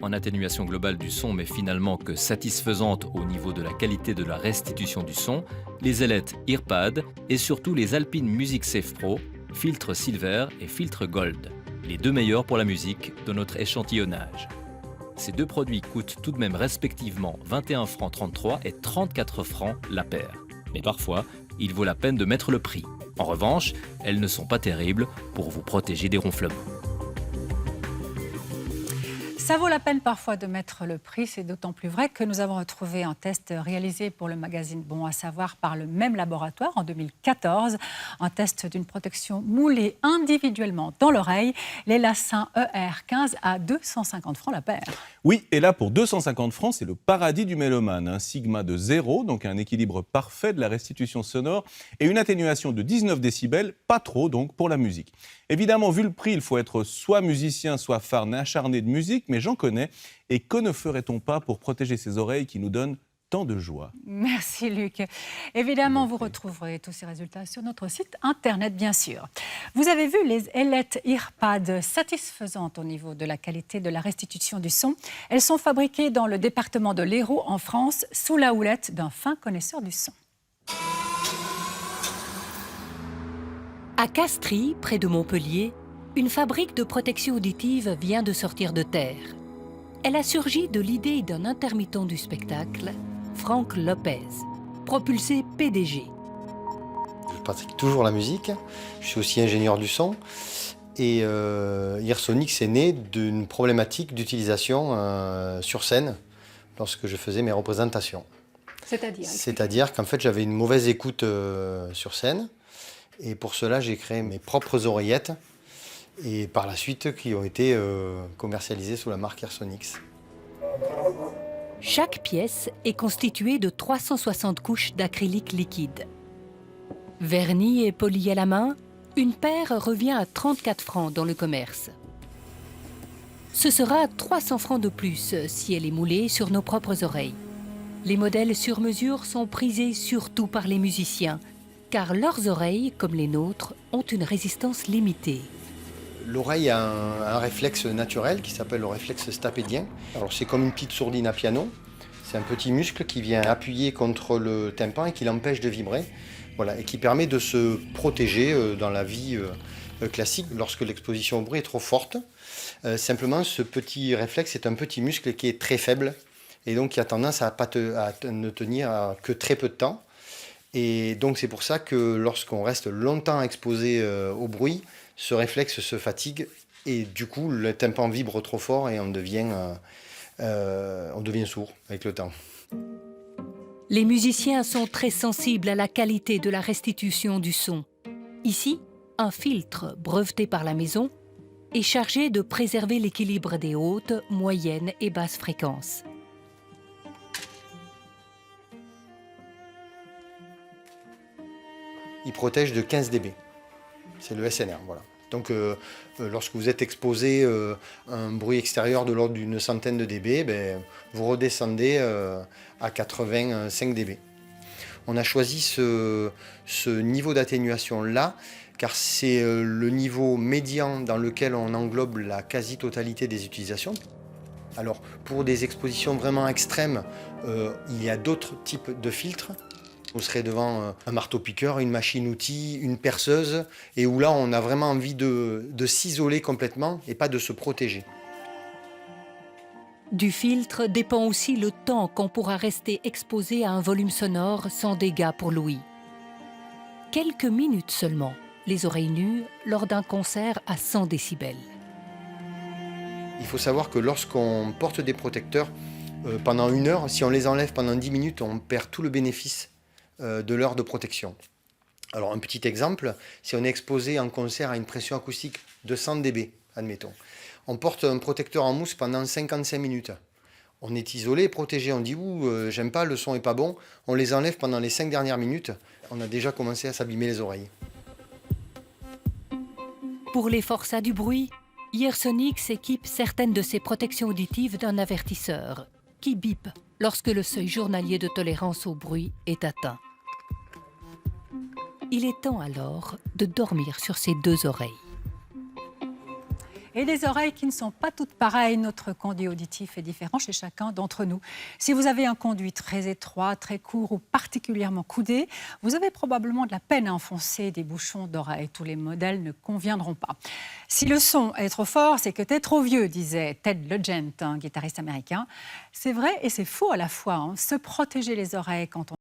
en atténuation globale du son, mais finalement que satisfaisante au niveau de la qualité de la restitution du son, les ailettes Earpad et surtout les Alpine Music Safe Pro, filtre Silver et filtre Gold, les deux meilleurs pour la musique de notre échantillonnage. Ces deux produits coûtent tout de même respectivement 21 francs 33 et 34 francs la paire. Mais parfois, il vaut la peine de mettre le prix. En revanche, elles ne sont pas terribles pour vous protéger des ronflements. Ça vaut la peine parfois de mettre le prix, c'est d'autant plus vrai que nous avons retrouvé un test réalisé pour le magazine Bon à savoir par le même laboratoire en 2014, un test d'une protection moulée individuellement dans l'oreille, les Lassin ER15 à 250 francs la paire. Oui, et là pour 250 francs, c'est le paradis du mélomane, un sigma de 0, donc un équilibre parfait de la restitution sonore et une atténuation de 19 décibels, pas trop donc pour la musique. Évidemment, vu le prix, il faut être soit musicien, soit fan acharné de musique, mais j'en connais. Et que ne ferait-on pas pour protéger ces oreilles qui nous donnent tant de joie? Merci Luc. Évidemment, vous retrouverez tous ces résultats sur notre site internet, bien sûr. Vous avez vu les ailettes Earpad satisfaisantes au niveau de la qualité de la restitution du son. Elles sont fabriquées dans le département de l'Hérault, en France, sous la houlette d'un fin connaisseur du son. À Castries, près de Montpellier, une fabrique de protection auditive vient de sortir de terre. Elle a surgi de l'idée d'un intermittent du spectacle, Franck Lopez, propulsé PDG. Je pratique toujours la musique, je suis aussi ingénieur du son. Et Earsonics est né d'une problématique d'utilisation sur scène lorsque je faisais mes représentations. C'est-à-dire qu'en fait j'avais une mauvaise écoute sur scène. Et pour cela, j'ai créé mes propres oreillettes et par la suite qui ont été commercialisées sous la marque Earsonics. Chaque pièce est constituée de 360 couches d'acrylique liquide. Vernie et polie à la main, une paire revient à 34 francs dans le commerce. Ce sera 300 francs de plus si elle est moulée sur nos propres oreilles. Les modèles sur mesure sont prisés surtout par les musiciens, car leurs oreilles, comme les nôtres, ont une résistance limitée. L'oreille a un réflexe naturel qui s'appelle le réflexe stapédien. Alors c'est comme une petite sourdine à piano. C'est un petit muscle qui vient appuyer contre le tympan et qui l'empêche de vibrer. Voilà, et qui permet de se protéger dans la vie classique lorsque l'exposition au bruit est trop forte. Simplement, ce petit réflexe est un petit muscle qui est très faible et donc qui a tendance à ne tenir que très peu de temps. Et donc c'est pour ça que lorsqu'on reste longtemps exposé au bruit, ce réflexe se fatigue et du coup le tympan vibre trop fort et on devient sourd avec le temps. Les musiciens sont très sensibles à la qualité de la restitution du son. Ici, un filtre breveté par la maison est chargé de préserver l'équilibre des hautes, moyennes et basses fréquences. Il protège de 15 dB. C'est le SNR, voilà. Donc lorsque vous êtes exposé à un bruit extérieur de l'ordre d'une centaine de dB, vous redescendez à 85 dB. On a choisi ce niveau d'atténuation-là, car c'est le niveau médian dans lequel on englobe la quasi-totalité des utilisations. Alors pour des expositions vraiment extrêmes, il y a d'autres types de filtres. On serait devant un marteau-piqueur, une machine-outil, une perceuse, et où là on a vraiment envie de s'isoler complètement et pas de se protéger. Du filtre dépend aussi le temps qu'on pourra rester exposé à un volume sonore sans dégâts pour l'ouïe. Quelques minutes seulement, les oreilles nues, lors d'un concert à 100 décibels. Il faut savoir que lorsqu'on porte des protecteurs pendant 1 heure, si on les enlève pendant 10 minutes, on perd tout le bénéfice de l'heure de protection. Alors un petit exemple, si on est exposé en concert à une pression acoustique de 100 dB, admettons, on porte un protecteur en mousse pendant 55 minutes. On est isolé, protégé, on dit « j'aime pas, le son est pas bon », on les enlève pendant les 5 dernières minutes, on a déjà commencé à s'abîmer les oreilles. Pour les forçats du bruit, Earsonics équipe certaines de ses protections auditives d'un avertisseur qui bip lorsque le seuil journalier de tolérance au bruit est atteint. Il est temps alors de dormir sur ses 2 oreilles. et des oreilles qui ne sont pas toutes pareilles. Notre conduit auditif est différent chez chacun d'entre nous. Si vous avez un conduit très étroit, très court ou particulièrement coudé, vous avez probablement de la peine à enfoncer des bouchons d'oreilles. Tous les modèles ne conviendront pas. Si le son est trop fort, c'est que t'es trop vieux, disait Ted Nugent, un guitariste américain. C'est vrai et c'est faux à la fois. Se protéger les oreilles quand on